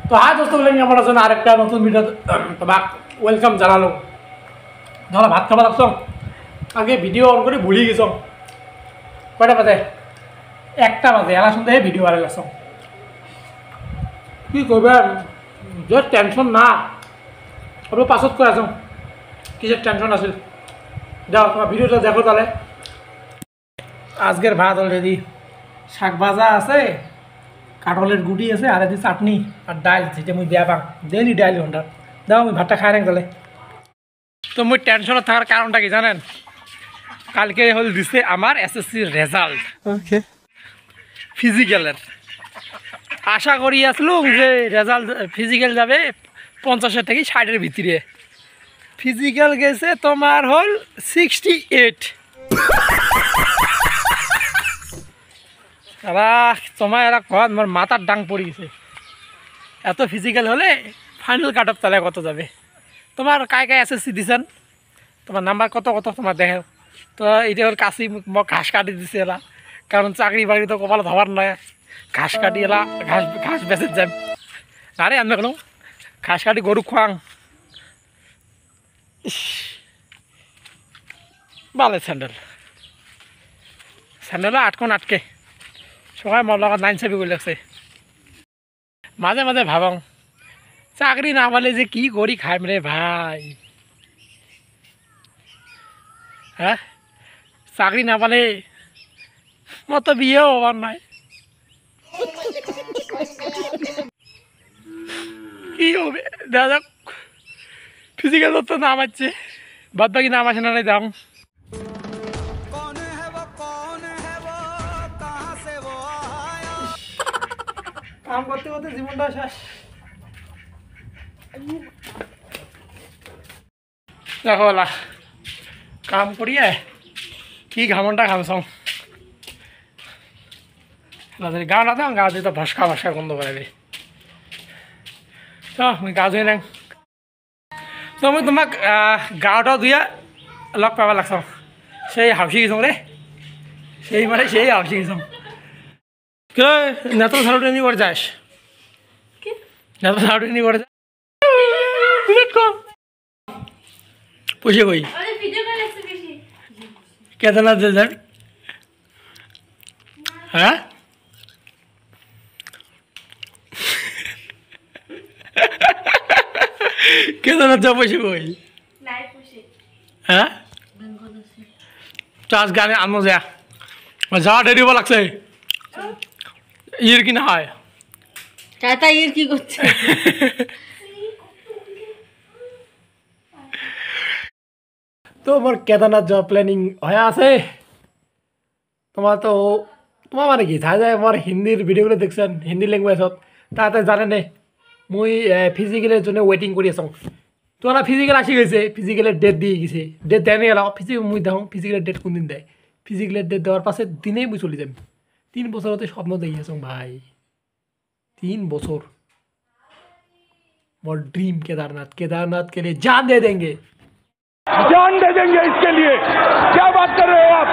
তো হাই দোস্ত বলে আমার জন্য আরেকটা নতুন ভিডিও তোমাক ওয়েলকাম জানালো। ধরা ভাত খাবা লাগছ আগে ভিডিও অন করে ভুলি গেছ। কয়টা বাজে? 1টা বাজে। এলা শুনতে ভিডিও বাড়ি লাগছ কি করবে? যে টেনশন না আমি পাছত করে আছো কিসের টেনশন আছে। যাও তোমার ভিডিওটা দেখো তাহলে। আজকের ভাত অলরেডি শাক ভাজা আছে, কাঠলের গুটি আছে, আর এদিকে চাটনি আর ডাল, যেটা মুই দেয়া পাম ডেলি ডাইল ঘন্টা দাও। আমি ভাতটা খাই না তাহলে। তো মুই টেনশনত থাকার কারণটা কি জানেন? কালকে হল দিছে আমার এসএসসির রেজাল্ট। ওকে, ফিজিক্যালের আশা করি আসলুম যে রেজাল্ট ফিজিক্যাল যাবে 50 থেকে 60-এর ভিতরে। ফিজিক্যাল গেছে তোমার হল 68। তোমার এরা কত আমার মাথার ডাং পড়ে গেছে। এত ফিজিক্যাল হলে ফাইনাল কাট অফ তাহলে কত যাবে? তোমার কায় কায় এসএসসি দিছেন? তোমার নাম্বার কত কত তোমার দেখো তো। এটা ওর কাশি ঘাস কাটি দিছে এরা, কারণ চাকরি বাকরি তো কপালে ধবার নয়। ঘাস কাটি এলা ঘাস ঘাস বেঁচে যাম। আরে আমি কেন ঘাস কাটি গরু খোয়াং। ভালো স্যান্ডেল স্যান্ডেলও আটকে সবাই মোর লগত 9 করে লাগছে। মাঝে মাঝে ভাবং চাকরি না পালে যে কি করি খাইম রে ভাই। হ্যাঁ, চাকরি না পালে মতো বিয়েও হবার নাই। কি হবে দেখা যাক। ফিজিক্যাল তো নাম আছে, বাদ বাকি নাম আছে না নাই দাম। কাম করতে করতে জীবনটা শেষ। দেখো বলা কাম করিয়ে কি ঘামনটা ঘামছং। গা না থাম, গা দিয়ে তো ভস্কা ভস্কা গন্ধ করে। তো মুই গা ধুই নাং। তো মই তোমাক গাটা ধুইয়া লগ পাবা লাগছ। সেই হাউসি গেছং রে, সেই মানে সেই হাউসি গেছং। কে নেতো ঝাড়ুটা নিয়ে করে যাস? নেতো ঝাড়ুটা নিয়ে করে যাস কম পয়সা কই? কেদারনাথ যান? হ্যাঁ, কেদারনাথ যা পয়সা কই? হ্যাঁ, চাষ গানে আনো যা যাওয়া দেরি হবা লাগছে। ইয়ের কি না হয় চাচা ইয়ের কি করছে? তো আমার কেদারনাথ যাওয়া প্ল্যানিং হয়ে আছে। তোমার তো তোমার মানে কি যাই যায় আমার হিন্দির ভিডিওগুলো দেখছেন, হিন্দি ল্যাঙ্গুয়েজত তাতে জানে নে মুই ফিজিক্যালের জন্য ওয়েটিং করে আছো। তোমার ফিজিক্যাল আসি গেছে, ফিজিক্যালের ডেট দিয়ে গেছে। ডেট দেয় নি এলাও মুই দেখো ফিজিক্যালের ডেট কোন দিন দেয়। ফিজিক্যালের ডেট দেওয়ার পাশে দিনেই মুই চলে যাম। 3 বছরতে স্বপ্ন দেখি আছো ভাই, 3 বছর मोर ड्रीम केदारनाथ। केदारनाथ के लिए जान दे देंगे इसके लिए। क्या बात कर रहे हो आप?